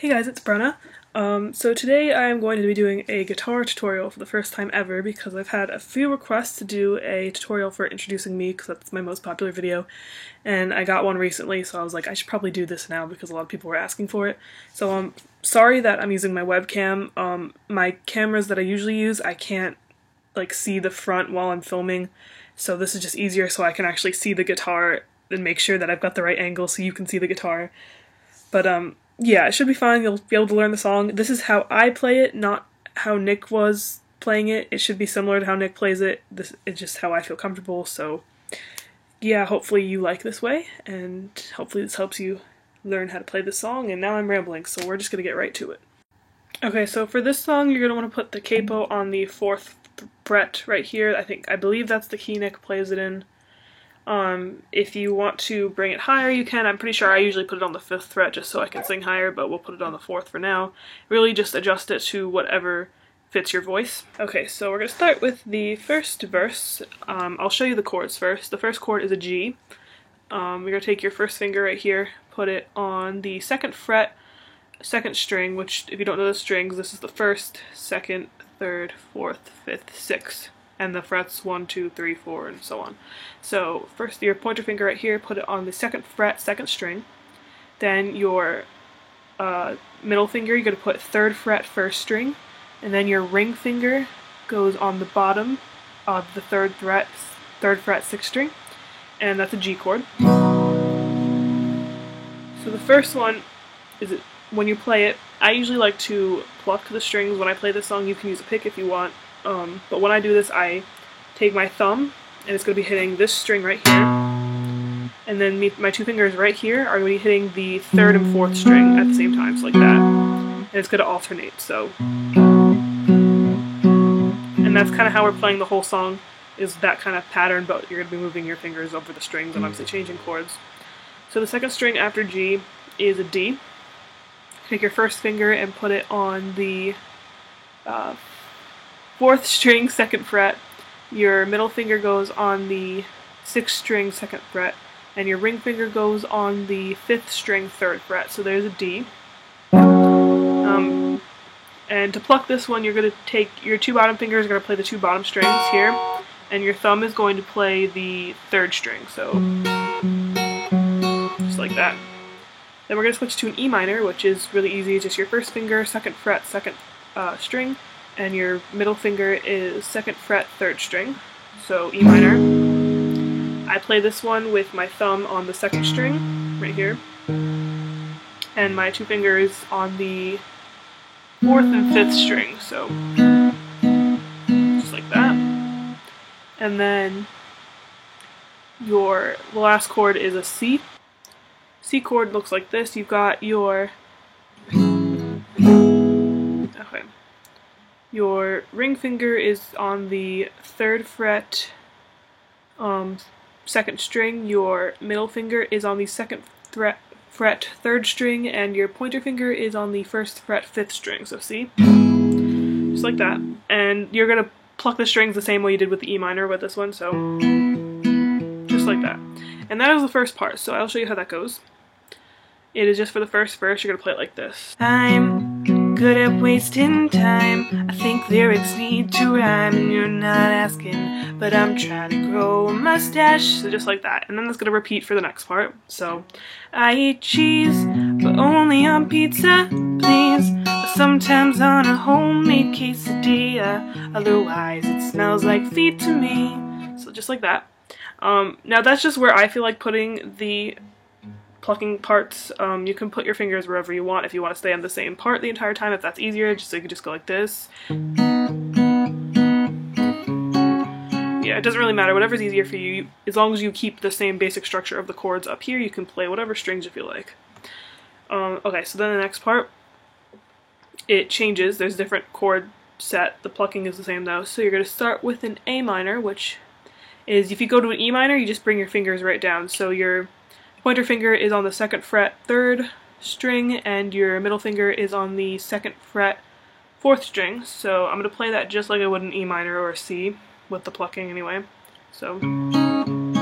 Hey guys, it's Brenna. So today I'm going to be doing a guitar tutorial for the first time ever because I've had a few requests to do a tutorial for introducing me because that's my most popular video, and I got one recently, so I was like, I should probably do this now because a lot of people were asking for it. So I'm sorry that I'm using my webcam. My cameras that I usually use, I can't see the front while I'm filming, so this is just easier so I can actually see the guitar and make sure that I've got the right angle so you can see the guitar. But yeah, it should be fine. You'll be able to learn the song. This is how I play it, not how Nick was playing it. It should be similar to how Nick plays it. This is just how I feel comfortable, so yeah, hopefully you like this way, and hopefully this helps you learn how to play this song. And now I'm rambling, so we're just gonna get right to it. Okay, so for this song, you're gonna want to put the capo on the 4th fret right here. I believe that's the key Nick plays it in. If you want to bring it higher, you can. I'm pretty sure I usually put it on the 5th fret just so I can sing higher, but we'll put it on the 4th for now. Really just adjust it to whatever fits your voice. Okay, so we're going to start with the first verse. I'll show you the chords first. The first chord is a G. You're going to take your first finger right here, put it on the 2nd fret, 2nd string, which if you don't know the strings, this is the 1st, 2nd, 3rd, 4th, 5th, 6th. And the frets 1, 2, 3, 4, and so on. So first your pointer finger right here, put it on the 2nd fret, 2nd string. Then your middle finger, you're going to put 3rd fret, 1st string. And then your ring finger goes on the bottom of the 3rd fret, 6th string. And that's a G chord. So the first one is when you play it, I usually like to pluck the strings when I play this song. You can use a pick if you want. But when I do this, I take my thumb, and it's going to be hitting this string right here, and then my 2 fingers right here are going to be hitting the 3rd and 4th string at the same time, so like that, and it's going to alternate, so. And that's kind of how we're playing the whole song, is that kind of pattern, but you're going to be moving your fingers over the strings and obviously changing chords. So the 2nd string after G is a D. Take your first finger and put it on the 4th string, 2nd fret, your middle finger goes on the 6th string, 2nd fret, and your ring finger goes on the 5th string, 3rd fret, so there's a D. And to pluck this one, you're going to take your 2 bottom fingers, are going to play the 2 bottom strings here, and your thumb is going to play the 3rd string, so just like that. Then we're going to switch to an E minor, which is really easy, it's just your first finger, 2nd fret, 2nd string, and your middle finger is 2nd fret, 3rd string, so E minor. I play this one with my thumb on the 2nd string, right here, and my 2 fingers on the 4th and 5th string, so just like that. And then the last chord is a C. C chord looks like this. You've got your ring finger is on the 3rd fret, 2nd string, your middle finger is on the 2nd fret, 3rd string, and your pointer finger is on the 1st fret, 5th string, so see? Just like that. And you're going to pluck the strings the same way you did with the E minor with this one, so just like that. And that is the first part, so I'll show you how that goes. It is just for the first verse, you're going to play it like this. I'm good at wasting time. I think lyrics need to rhyme, and you're not asking, but I'm trying to grow a mustache. So just like that. And then it's going to repeat for the next part. So, I eat cheese, but only on pizza, please. But sometimes on a homemade quesadilla. Otherwise, it smells like feet to me. So just like that. Now that's just where I feel like putting the plucking parts. You can put your fingers wherever you want if you want to stay on the same part the entire time, if that's easier, so you can just go like this. Yeah, it doesn't really matter, whatever's easier for you, as long as you keep the same basic structure of the chords up here, you can play whatever strings you feel like. Okay, so then the next part, it changes, there's a different chord set, the plucking is the same though, so you're going to start with an A minor, which is, if you go to an E minor, you just bring your fingers right down, so your pointer finger is on the 2nd fret, 3rd string, and your middle finger is on the 2nd fret, 4th string. So I'm going to play that just like I would an E minor or a C, with the plucking anyway. So then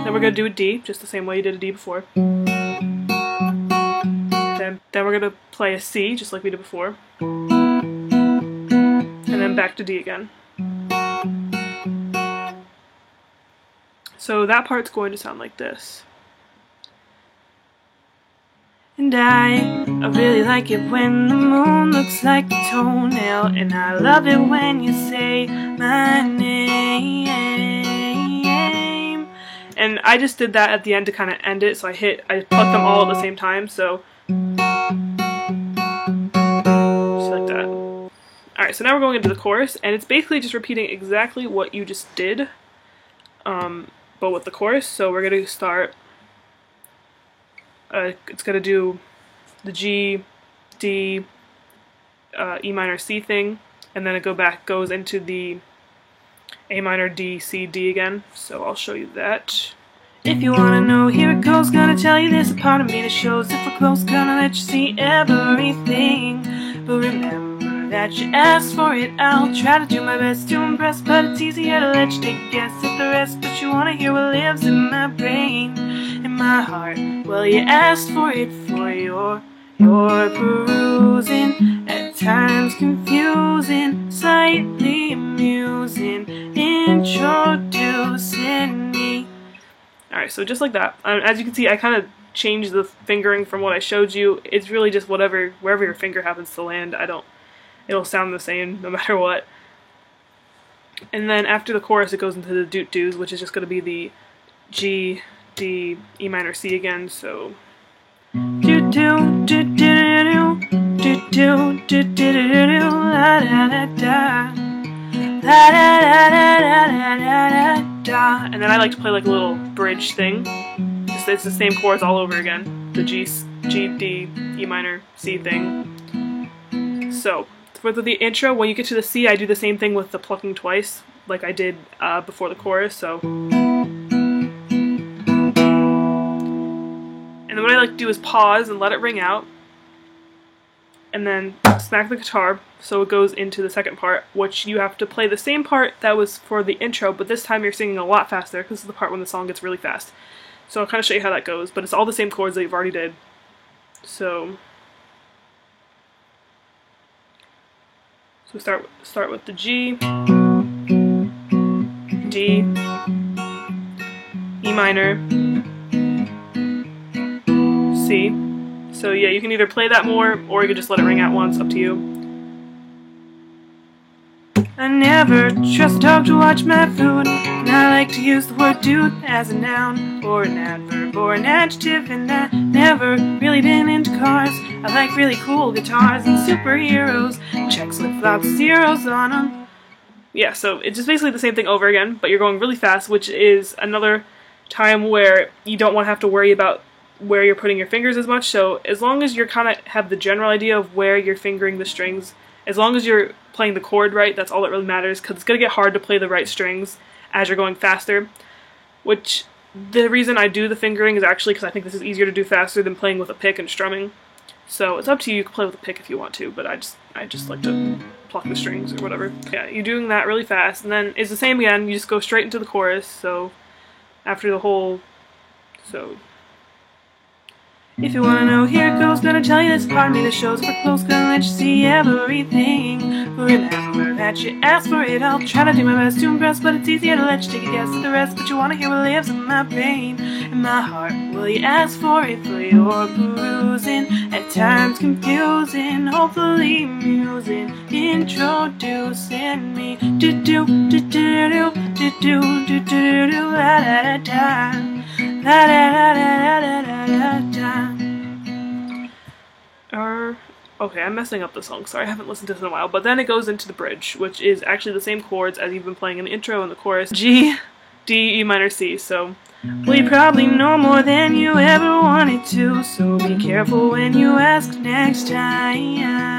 we're going to do a D, just the same way you did a D before. Then then we're going to play a C, just like we did before. And then back to D again. So that part's going to sound like this. And I really like it when the moon looks like a toenail, and I love it when you say my name. And I just did that at the end to kind of end it, so I plucked them all at the same time, so just like that. Alright, so now we're going into the chorus, and it's basically just repeating exactly what you just did, but with the chorus. So we're going to start, it's going to do the G, D, E minor, C thing, and then it goes into the A minor, D, C, D again. So I'll show you that. If you wanna know, here it goes, gonna tell you there's a part of me that shows if we're close, gonna let you see everything. But remember that you asked for it, I'll try to do my best to impress, but it's easier to let you take a guess at the rest. But you wanna hear what lives in my brain, in my heart. Well, you asked for it for your perusing, at times confusing, slightly amusing, introducing me. Alright, so just like that. As you can see, I kind of changed the fingering from what I showed you. It's really just wherever your finger happens to land. It'll sound the same no matter what. And then after the chorus, it goes into the doot-doos, which is just going to be the G, D, E minor, C again. So doot-doo, doot-doo-doo, doot-doo, doot-doo-doo, la-da-da-da, la-da-da-da-da-da-da-da. And then I like to play like a little bridge thing. It's the same chords all over again. The G, D, E minor, C thing. So for the intro, when you get to the C, I do the same thing with the plucking twice, like I did before the chorus. So, and then what I like to do is pause and let it ring out, and then smack the guitar so it goes into the second part, which you have to play the same part that was for the intro, but this time you're singing a lot faster because this is the part when the song gets really fast. So I'll kind of show you how that goes, but it's all the same chords that you've already did. So start with the G, D, E minor, C. So yeah, you can either play that more, or you can just let it ring out once, up to you. I never trust a dog to watch my food, and I like to use the word dude as a noun, or an adverb, or an adjective, and I never really been into cars. I like really cool guitars and superheroes, checks with lots of zeros on them. Yeah, so it's just basically the same thing over again, but you're going really fast, which is another time where you don't want to have to worry about where you're putting your fingers as much. So as long as you're kind of have the general idea of where you're fingering the strings, as long as you're playing the chord right, that's all that really matters, because it's going to get hard to play the right strings as you're going faster, which the reason I do the fingering is actually because I think this is easier to do faster than playing with a pick and strumming. So it's up to you. You can play with a pick if you want to, but I just like to pluck the strings or whatever. Yeah, you're doing that really fast, and then it's the same again. You just go straight into the chorus. So after the whole, so if you wanna know, here it goes, gonna tell you this part of me that shows we're close, gonna let you see everything. But remember that you asked for it, I'll try to do my best to impress, but it's easier to let you take a guess at the rest. But you wanna hear what lives in my brain, in my heart. Well, you asked for it for your perusing, at times confusing, hopefully amusing, introducing me. Do-do, do-do-do, do-do, do-do-do, la-da-da-da, la-da-da-da-da-da-da-da. Okay, I'm messing up the song. Sorry, I haven't listened to this in a while. But then it goes into the bridge, which is actually the same chords as you've been playing in the intro and the chorus. G, D, E minor, C. So, well, you probably know more than you ever wanted to, so be careful when you ask next time.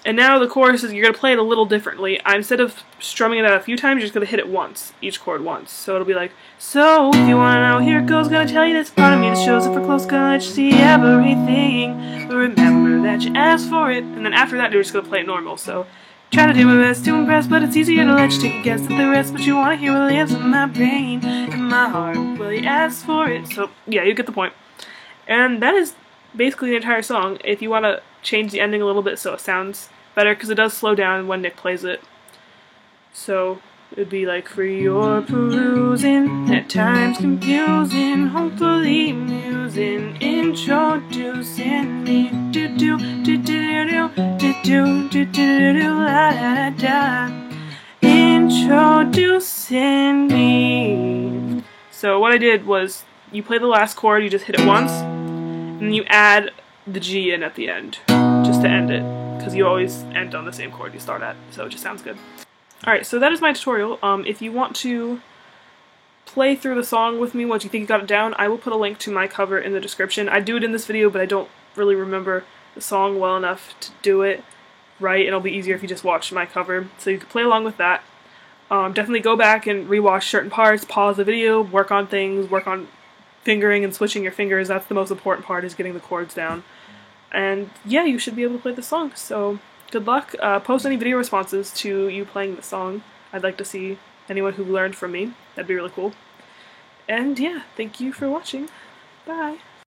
And now the chorus is, you're going to play it a little differently. Instead of strumming it out a few times, you're just going to hit it once, each chord once. So it'll be like, so if you want to know, here it goes, gonna tell you this part of me that shows if we're close, gonna let you see everything. But remember that you asked for it, and then after that you're just going to play it normal. So try to do my best to impress, but it's easier to let you take a guess at the rest. But you want to hear what lives in my brain, in my heart. Well, you asked for it. So yeah, you get the point. And that is basically the entire song. If you want to change the ending a little bit so it sounds better, because it does slow down when Nick plays it. So it'd be like, for your perusing, at times confusing, hopefully amusing, introducing me, do do do do do do do do do do la la da, introducing me. So what I did was, you play the last chord, you just hit it once, and then you add the G in at the end, just to end it, because you always end on the same chord you start at, so it just sounds good. Alright, so that is my tutorial. If you want to play through the song with me once you think you got it down, I will put a link to my cover in the description. I do it in this video, but I don't really remember the song well enough to do it right, and it'll be easier if you just watch my cover. So you can play along with that. Definitely go back and rewatch certain parts, pause the video, work on things, work on fingering and switching your fingers. That's the most important part, is getting the chords down. And yeah, you should be able to play the song, so good luck. Post any video responses to you playing the song. I'd like to see anyone who learned from me. That'd be really cool. And yeah, thank you for watching. Bye!